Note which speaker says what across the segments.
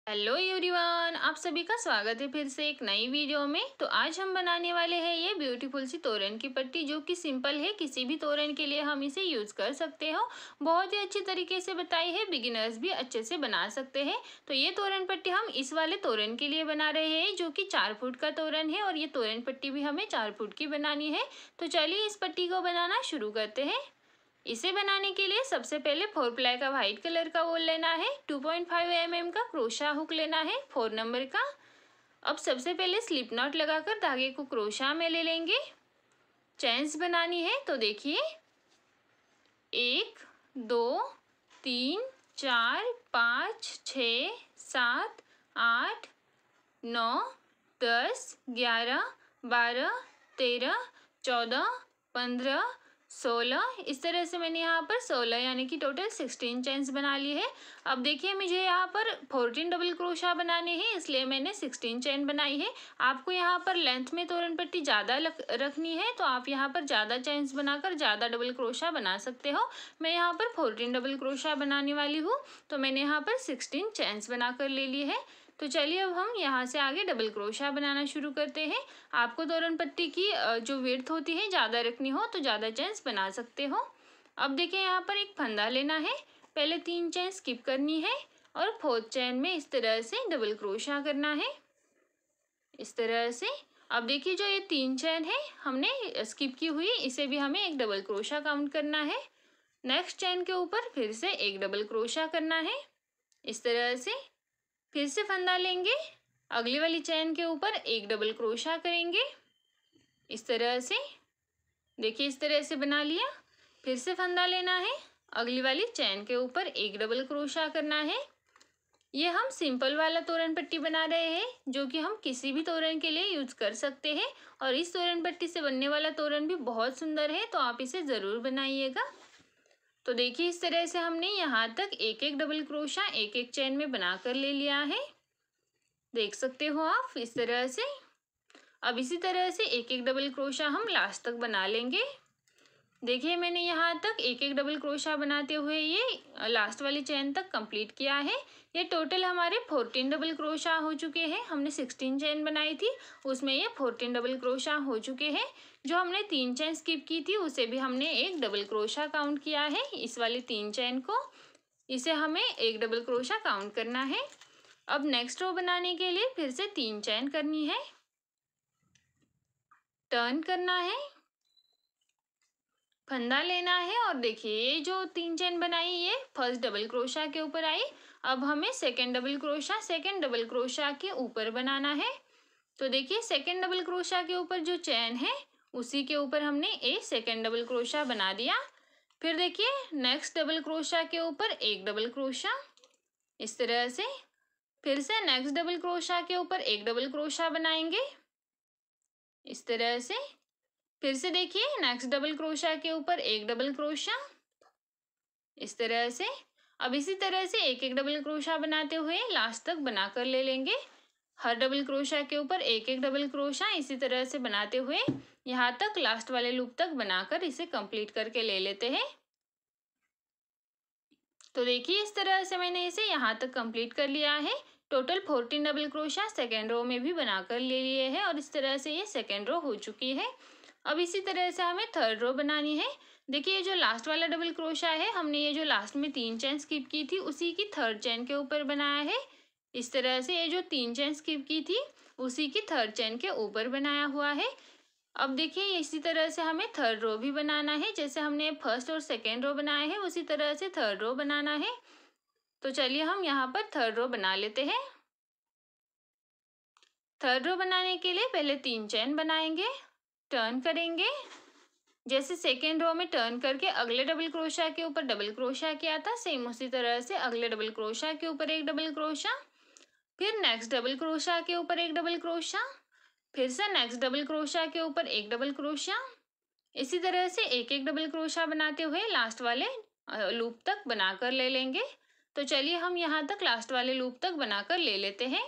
Speaker 1: Hello everyone, आप सभी का स्वागत है फिर से एक नई वीडियो में। तो आज हम बनाने वाले हैं ये ब्यूटीफुल सी तोरण की पट्टी, जो कि सिंपल है। किसी भी तोरण के लिए हम इसे यूज़ कर सकते हो। बहुत ही अच्छी तरीके से बताई है, बिगिनर्स भी अच्छे से बना सकते हैं। तो ये तोरण पट्टी हम इस वाले तोरण के लिए बना रहे हैं, जो कि 4 फुट का तोरण है। और ये तोरण पट्टी भी हमें 4 फुट की बनानी है। तो चलिए इस पट्टी को बनाना शुरू करते हैं। इसे बनाने के लिए सबसे पहले 4 प्लाई का व्हाइट कलर का वूल लेना है। 2.5 mm का क्रोशा हुक लेना है 4 नंबर का। अब सबसे पहले स्लिप नॉट लगाकर धागे को क्रोशा में ले लेंगे। चेन्स बनानी है, तो देखिए 1 2 3 4 5 6 7 8 9 10 11 12 13 14 15 16। इस तरह से मैंने यहाँ पर 16 यानी कि टोटल 16 चेन्स बना ली है। अब देखिए मुझे यहाँ पर 14 डबल क्रोशा बनाने हैं, इसलिए मैंने 16 चेन बनाई है। आपको यहाँ पर लेंथ में तोरण पट्टी ज़्यादा रखनी है, तो आप यहाँ पर ज़्यादा चेन्स बनाकर ज़्यादा डबल क्रोशा बना सकते हो। मैं यहाँ पर 14 डबल क्रोशा बनाने वाली हूँ, तो मैंने यहाँ पर 16 चेन्स बनाकर ले ली है। तो चलिए अब हम यहाँ से आगे डबल क्रोशा बनाना शुरू करते हैं। आपको तोरण पट्टी की जो विड्थ होती है ज़्यादा रखनी हो तो ज़्यादा चेन्स बना सकते हो। अब देखिए यहाँ पर एक फंदा लेना है। पहले 3 चेन स्किप करनी है और 4th चेन में इस तरह से डबल क्रोशा करना है, इस तरह से। अब देखिए जो ये 3 चेन है हमने स्किप की हुई, इसे भी हमें एक डबल क्रोशा काउंट करना है। नेक्स्ट चेन के ऊपर फिर से एक डबल क्रोशा करना है, इस तरह से। फिर से फंदा लेंगे, अगली वाली चेन के ऊपर एक डबल क्रोशा करेंगे, इस तरह से। देखिए इस तरह से बना लिया। फिर से फंदा लेना है, अगली वाली चेन के ऊपर एक डबल क्रोशा करना है। ये हम सिंपल वाला तोरण पट्टी बना रहे हैं, जो कि हम किसी भी तोरण के लिए यूज कर सकते हैं। और इस तोरण पट्टी से बनने वाला तोरण भी बहुत सुंदर है, तो आप इसे ज़रूर बनाइएगा। तो देखिए इस तरह से हमने यहाँ तक एक एक डबल क्रोशा एक एक चेन में बनाकर ले लिया है, देख सकते हो आप इस तरह से। अब इसी तरह से एक एक डबल क्रोशा हम लास्ट तक बना लेंगे। देखिए मैंने यहाँ तक एक एक डबल क्रोशा बनाते हुए ये लास्ट वाली चेन तक कंप्लीट किया है। ये टोटल हमारे 14 डबल क्रोशा हो चुके हैं। हमने 16 चेन बनाई थी, उसमें ये 14 डबल क्रोशा हो चुके हैं। जो हमने 3 चेन स्किप की थी उसे भी हमने एक डबल क्रोशा काउंट किया है, इस वाली 3 चेन को। इसे हमें एक डबल क्रोशा काउंट करना है। अब नेक्स्ट रो बनाने के लिए फिर से 3 चेन करनी है, टर्न करना है, फंदा लेना है। और देखिए ये जो 3 चेन बनाई ये फर्स्ट डबल क्रोशा के ऊपर आई। अब हमें सेकंड डबल क्रोशा के ऊपर बनाना है। तो देखिए सेकंड डबल क्रोशा के ऊपर जो चेन है उसी के ऊपर हमने एक सेकंड डबल क्रोशा बना दिया। फिर देखिए नेक्स्ट डबल क्रोशा के ऊपर एक डबल क्रोशा, इस तरह से। फिर से नेक्स्ट डबल क्रोशा के ऊपर एक डबल क्रोशा बनाएंगे, इस तरह से। फिर से देखिए नेक्स्ट डबल क्रोशा के ऊपर एक डबल क्रोशा, इस तरह से। अब इसी तरह से एक एक डबल क्रोशा बनाते हुए लास्ट तक बनाकर ले लेंगे। हर डबल क्रोशा के ऊपर एक एक डबल क्रोशा इसी तरह से बनाते हुए यहाँ तक लास्ट वाले लूप तक बनाकर इसे कंप्लीट करके ले लेते हैं। तो देखिए इस तरह से मैंने इसे यहाँ तक कंप्लीट कर लिया है। Total 14 double crochet second row में भी बनाकर ले लिए हैं, और इस तरह से ये सेकेंड रो हो चुकी है। अब इसी तरह से हमें थर्ड रो बनानी है। देखिए ये जो लास्ट वाला डबल क्रोशा है हमने ये जो लास्ट में 3 चेन स्किप की थी उसी की थर्ड चेन के ऊपर बनाया है, इस तरह से। ये जो 3 चेन स्किप की थी उसी की थर्ड चेन के ऊपर बनाया हुआ है। अब देखिए इसी तरह से हमें थर्ड रो भी बनाना है। जैसे हमने फर्स्ट और सेकेंड रो बनाए हैं उसी तरह से थर्ड रो बनाना है। तो चलिए हम यहाँ पर थर्ड रो बना लेते हैं। थर्ड रो बनाने के लिए पहले 3 चेन बनाएंगे, टर्न करेंगे। जैसे सेकेंड रो में टर्न करके अगले डबल क्रोशा के ऊपर डबल क्रोशा किया था, सेम उसी तरह से अगले डबल क्रोशा के ऊपर एक डबल क्रोशा, फिर नेक्स्ट डबल क्रोशा के ऊपर एक डबल क्रोशा, फिर से नेक्स्ट डबल क्रोशा के ऊपर एक डबल क्रोशा। इसी तरह से एक एक डबल क्रोशा बनाते हुए लास्ट वाले लूप तक बनाकर ले लेंगे। तो चलिए हम यहाँ तक लास्ट वाले लूप तक बनाकर ले लेते हैं,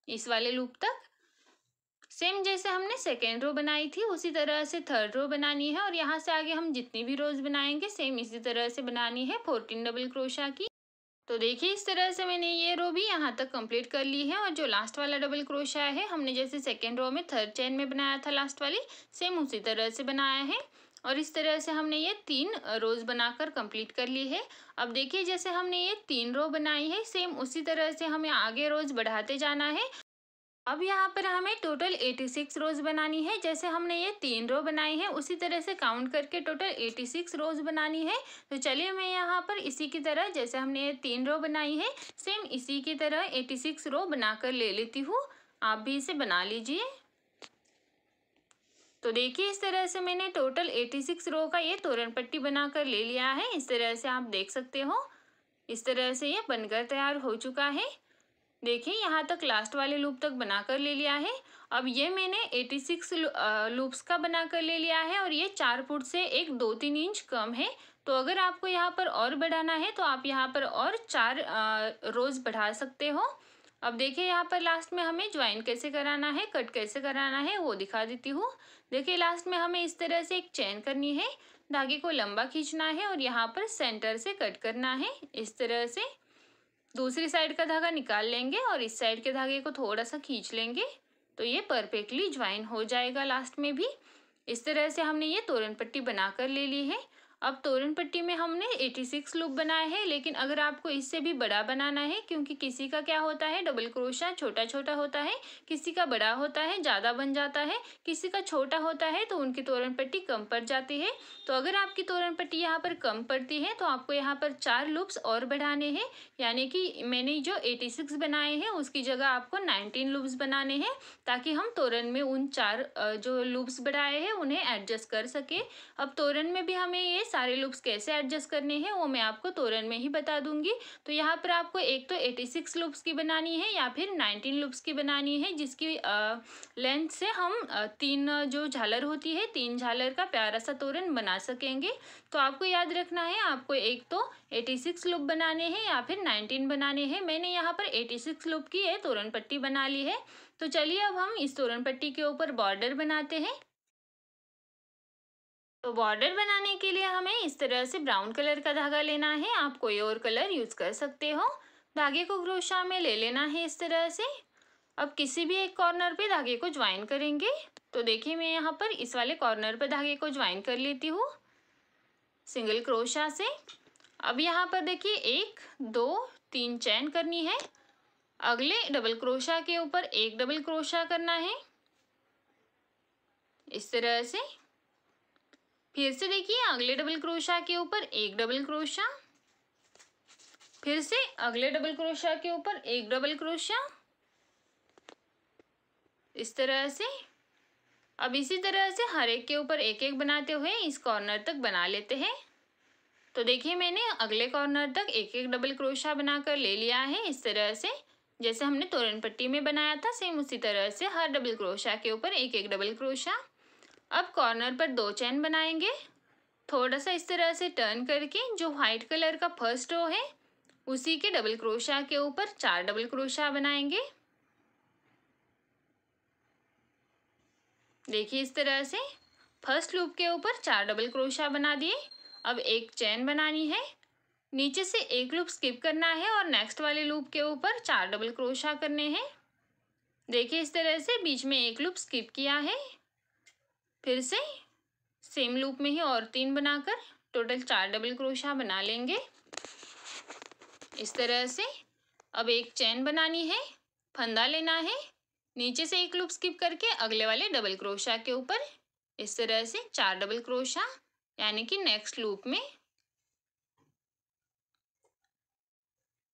Speaker 1: इस वाले लूप तक। सेम जैसे हमने सेकेंड रो बनाई थी उसी तरह से थर्ड रो बनानी है, और यहाँ से आगे हम जितनी भी रोज बनाएंगे सेम इसी तरह से बनानी है 14 डबल क्रोशा की। तो देखिए इस तरह से मैंने ये रो भी यहाँ तक कंप्लीट कर ली है और जो लास्ट वाला डबल क्रोशिया है हमने जैसे सेकेंड रो में थर्ड चेन में बनाया था लास्ट वाली, सेम उसी तरह से बनाया है। और इस तरह से हमने ये 3 रोज बनाकर कंप्लीट कर ली है। अब देखिए जैसे हमने ये 3 रो बनाई है, सेम उसी तरह से हमें आगे रोज बढ़ाते जाना है। अब यहाँ पर हमें टोटल 86 रोज बनानी है। जैसे हमने ये 3 रो बनाई है उसी तरह से काउंट करके टोटल 86 रोज बनानी है। तो चलिए मैं यहाँ पर इसी की तरह जैसे हमने ये 3 रो बनाई है, सेम इसी की तरह 86 रो बनाकर ले लेती हूँ। आप भी इसे बना लीजिए। तो देखिए इस तरह से मैंने टोटल 86 रो का ये तोरण पट्टी बनाकर ले लिया है। इस तरह से आप देख सकते हो, इस तरह से ये बनकर तैयार हो चुका है। देखिए यहाँ तक लास्ट वाले लूप तक बनाकर ले लिया है। अब ये मैंने 86 लूप्स का बनाकर ले लिया है और ये 4 फुट से एक 2-3 इंच कम है। तो अगर आपको यहाँ पर और बढ़ाना है तो आप यहाँ पर और 4 रोज बढ़ा सकते हो। अब देखिए यहाँ पर लास्ट में हमें ज्वाइन कैसे कराना है, कट कैसे कराना है वो दिखा देती हूँ। देखिए लास्ट में हमें इस तरह से एक चेन करनी है, धागे को लंबा खींचना है और यहाँ पर सेंटर से कट करना है। इस तरह से दूसरी साइड का धागा निकाल लेंगे और इस साइड के धागे को थोड़ा सा खींच लेंगे तो ये परफेक्टली ज्वाइन हो जाएगा लास्ट में भी। इस तरह से हमने ये तोरण पट्टी बनाकर ले ली है। अब तोरण पट्टी में हमने 86 लूप बनाए हैं, लेकिन अगर आपको इससे भी बड़ा बनाना है, क्योंकि किसी का क्या होता है डबल क्रोशा छोटा छोटा होता है, किसी का बड़ा होता है ज़्यादा बन जाता है, किसी का छोटा होता है तो उनकी तोरण पट्टी कम पड़ जाती है। तो अगर आपकी तोरण पट्टी यहाँ पर कम पड़ती है तो आपको यहाँ पर 4 लूप्स और बढ़ाने हैं, यानी कि मैंने जो 86 बनाए हैं उसकी जगह आपको 19 लूप्स बनाने हैं, ताकि हम तोरण में उन 4 जो लूप्स बढ़ाए हैं उन्हें एडजस्ट कर सके। अब तोरण में भी हमें ये सारे लूप्स कैसे एडजस्ट करने हैं वो मैं आपको तोरण में ही बता दूंगी। तो यहाँ पर आपको एक तो 86 लूप्स की बनानी है या फिर 19 लूप्स की बनानी है, जिसकी लेंथ से हम 3 जो झालर होती है 3 झालर का प्यारा सा तोरण बना सकेंगे। तो आपको याद रखना है, आपको एक तो 86 लूप बनाने हैं या फिर 19 बनाने हैं। मैंने यहाँ पर 86 लूप की ये तोरण पट्टी बना ली है। तो चलिए अब हम इस तोरण पट्टी के ऊपर बॉर्डर बनाते हैं। तो बॉर्डर बनाने के लिए हमें इस तरह से ब्राउन कलर का धागा लेना है, आप कोई और कलर यूज कर सकते हो। धागे को क्रोशा में ले लेना है इस तरह से। अब किसी भी एक कॉर्नर पे धागे को ज्वाइन करेंगे। तो देखिए मैं यहाँ पर इस वाले कॉर्नर पर धागे को ज्वाइन कर लेती हूँ सिंगल क्रोशा से। अब यहाँ पर देखिए 1 2 3 चेन करनी है, अगले डबल क्रोशा के ऊपर एक डबल क्रोशा करना है इस तरह से। फिर से देखिए अगले डबल क्रोशा के ऊपर एक डबल क्रोशा, फिर से अगले डबल क्रोशा के ऊपर एक डबल क्रोशा इस तरह से। अब इसी तरह से हर एक के ऊपर एक एक बनाते हुए इस कॉर्नर तक बना लेते हैं। तो देखिए मैंने अगले कॉर्नर तक एक एक डबल क्रोशा बनाकर ले लिया है इस तरह से, जैसे हमने तोरण पट्टी में बनाया था सेम उसी तरह से हर डबल क्रोशा के ऊपर एक एक डबल क्रोशा। अब कॉर्नर पर 2 चेन बनाएंगे, थोड़ा सा इस तरह से टर्न करके जो व्हाइट कलर का फर्स्ट रो है उसी के डबल क्रोशा के ऊपर 4 डबल क्रोशा बनाएंगे। देखिए इस तरह से फर्स्ट लूप के ऊपर 4 डबल क्रोशा बना दिए। अब एक चेन बनानी है, नीचे से एक लूप स्किप करना है और नेक्स्ट वाले लूप के ऊपर 4 डबल क्रोशा करने हैं। देखिए इस तरह से बीच में एक लूप स्किप किया है, फिर से सेम लूप में ही और 3 बनाकर टोटल 4 डबल क्रोशा बना लेंगे इस तरह से। अब एक चेन बनानी है, फंदा लेना है, नीचे से एक लूप स्किप करके अगले वाले डबल क्रोशा के ऊपर इस तरह से 4 डबल क्रोशा, यानी कि नेक्स्ट लूप में।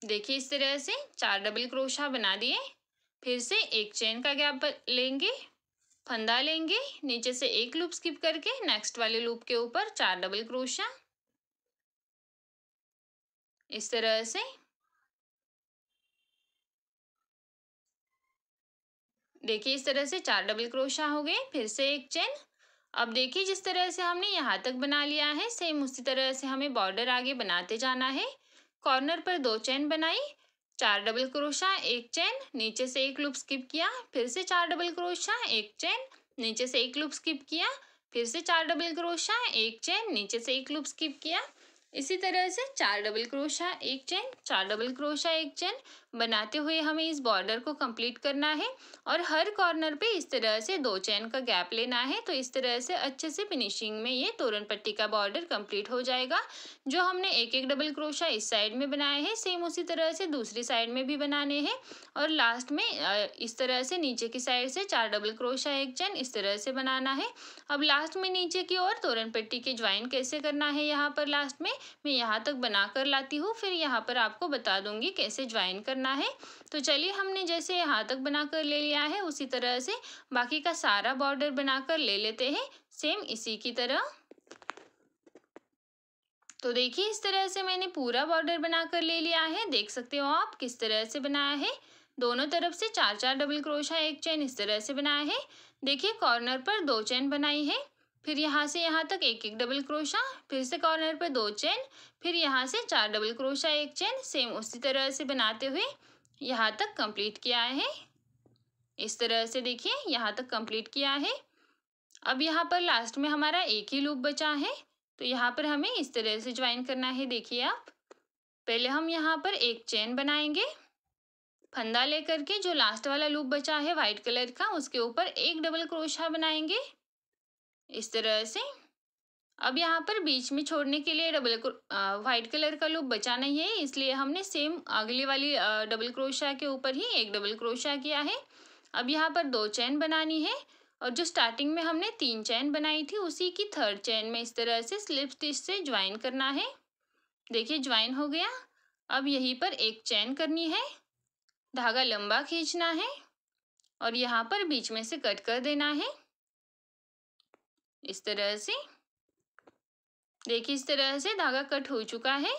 Speaker 1: देखिए इस तरह से 4 डबल क्रोशा बना दिए। फिर से एक चेन का गैप लेंगे, फंदा लेंगे, नीचे से एक लूप स्किप करके नेक्स्ट वाले लूप के ऊपर 4 डबल क्रोशा इस तरह से। देखिए इस तरह से 4 डबल क्रोशा हो गए, फिर से एक चेन। अब देखिए जिस तरह से हमने यहाँ तक बना लिया है सेम उसी तरह से हमें बॉर्डर आगे बनाते जाना है। कॉर्नर पर 2 चेन बनाई, 4 डबल क्रोशा एक चेन, नीचे से एक लूप स्किप किया, फिर से 4 डबल क्रोशा एक चेन, नीचे से एक लूप स्किप किया, फिर से 4 डबल क्रोशा एक चेन, नीचे से एक लूप स्किप किया। इसी तरह से 4 डबल क्रोशा एक चेन, 4 डबल क्रोशा एक चेन बनाते हुए हमें इस बॉर्डर को कंप्लीट करना है। और हर कॉर्नर पे इस तरह से 2 चेन का गैप लेना है। तो इस तरह से अच्छे से फिनिशिंग में ये तोरण पट्टी का बॉर्डर कंप्लीट हो जाएगा। जो हमने एक एक डबल क्रोशा इस साइड में बनाए हैं, सेम उसी तरह से दूसरी साइड में भी बनाने हैं। और लास्ट में इस तरह से नीचे की साइड से 4 डबल क्रोशा एक चेन इस तरह से बनाना है। अब लास्ट में नीचे की ओर तोरण पट्टी के ज्वाइन कैसे करना है, यहाँ पर लास्ट में मैं यहाँ तक बना कर लाती हूँ, फिर यहाँ पर आपको बता दूंगी कैसे ज्वाइन करना है। तो चलिए, हमने जैसे यहाँ तक बनाकर ले लिया है, उसी तरह से बाकी का सारा बॉर्डर बनाकर ले लेते हैं, सेम इसी की तरह। तो देखिए, इस तरह से मैंने पूरा बॉर्डर बनाकर ले लिया है। देख सकते हो आप किस तरह से बनाया है। दोनों तरफ से 4-4 डबल क्रोशा एक चेन इस तरह से बनाया है। देखिए, कॉर्नर पर 2 चेन बनाई है, फिर यहाँ से यहाँ तक एक एक डबल क्रोशा, फिर से कॉर्नर पर 2 चेन, फिर यहाँ से 4 डबल क्रोशा एक चेन, सेम उसी तरह से बनाते हुए यहाँ तक कंप्लीट किया है। इस तरह से देखिए, यहाँ तक कंप्लीट किया है। अब यहाँ पर लास्ट में हमारा एक ही लूप बचा है, तो यहाँ पर हमें इस तरह से ज्वाइन करना है। देखिए आप, पहले हम यहाँ पर एक चेन बनाएंगे, फंदा लेकर के जो लास्ट वाला लूप बचा है व्हाइट कलर का, उसके ऊपर एक डबल क्रोशा बनाएंगे इस तरह से। अब यहाँ पर बीच में छोड़ने के लिए व्हाइट कलर का लूप बचा नहीं है, इसलिए हमने सेम अगली वाली डबल क्रोशा के ऊपर ही एक डबल क्रोशा किया है। अब यहाँ पर 2 चेन बनानी है, और जो स्टार्टिंग में हमने 3 चेन बनाई थी, उसी की 3rd चेन में इस तरह से स्लिप स्टिच से ज्वाइन करना है। देखिए, ज्वाइन हो गया। अब यहीं पर एक चेन करनी है, धागा लंबा खींचना है, और यहाँ पर बीच में से कट कर देना है इस तरह से। देखिए, इस तरह से धागा कट हो चुका है,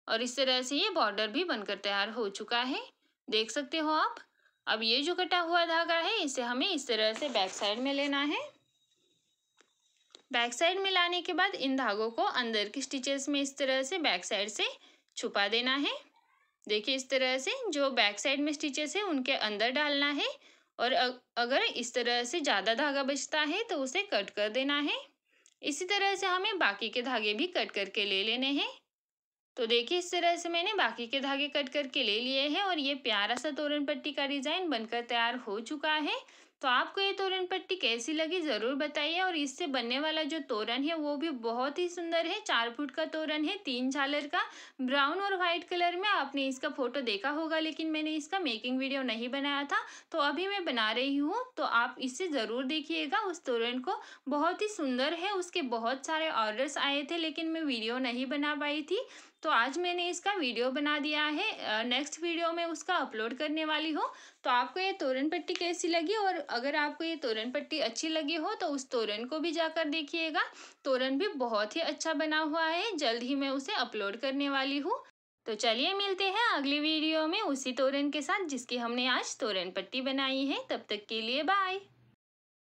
Speaker 1: और इस तरह से ये बॉर्डर भी बनकर तैयार हो चुका है। देख सकते हो आप। अब ये जो कटा हुआ धागा है, इसे हमें इस तरह से बैक साइड में लेना है। बैक साइड में लाने के बाद इन धागों को अंदर की स्टिचेस में इस तरह से बैक साइड से छुपा देना है। देखिए, इस तरह से जो बैक साइड में स्टिचेस है उनके अंदर डालना है, और अगर इस तरह से ज़्यादा धागा बचता है तो उसे कट कर देना है। इसी तरह से हमें बाकी के धागे भी कट करके ले लेने हैं। तो देखिए, इस तरह से मैंने बाकी के धागे कट करके ले लिए हैं, और ये प्यारा सा तोरण पट्टी का डिज़ाइन बनकर तैयार हो चुका है। तो आपको ये तोरण पट्टी कैसी लगी ज़रूर बताइए। और इससे बनने वाला जो तोरण है वो भी बहुत ही सुंदर है। 4 फुट का तोरण है, 3 झालर का, ब्राउन और वाइट कलर में। आपने इसका फोटो देखा होगा, लेकिन मैंने इसका मेकिंग वीडियो नहीं बनाया था, तो अभी मैं बना रही हूँ। तो आप इसे ज़रूर देखिएगा उस तोरण को, बहुत ही सुंदर है। उसके बहुत सारे ऑर्डर्स आए थे, लेकिन मैं वीडियो नहीं बना पाई थी, तो आज मैंने इसका वीडियो बना दिया है। नेक्स्ट वीडियो में उसका अपलोड करने वाली हूँ। तो आपको ये तोरण पट्टी कैसी लगी, और अगर आपको ये तोरण पट्टी अच्छी लगी हो तो उस तोरण को भी जाकर देखिएगा। तोरण भी बहुत ही अच्छा बना हुआ है, जल्द ही मैं उसे अपलोड करने वाली हूँ। तो चलिए, मिलते हैं अगली वीडियो में उसी तोरण के साथ जिसकी हमने आज तोरण पट्टी बनाई है। तब तक के लिए बाय।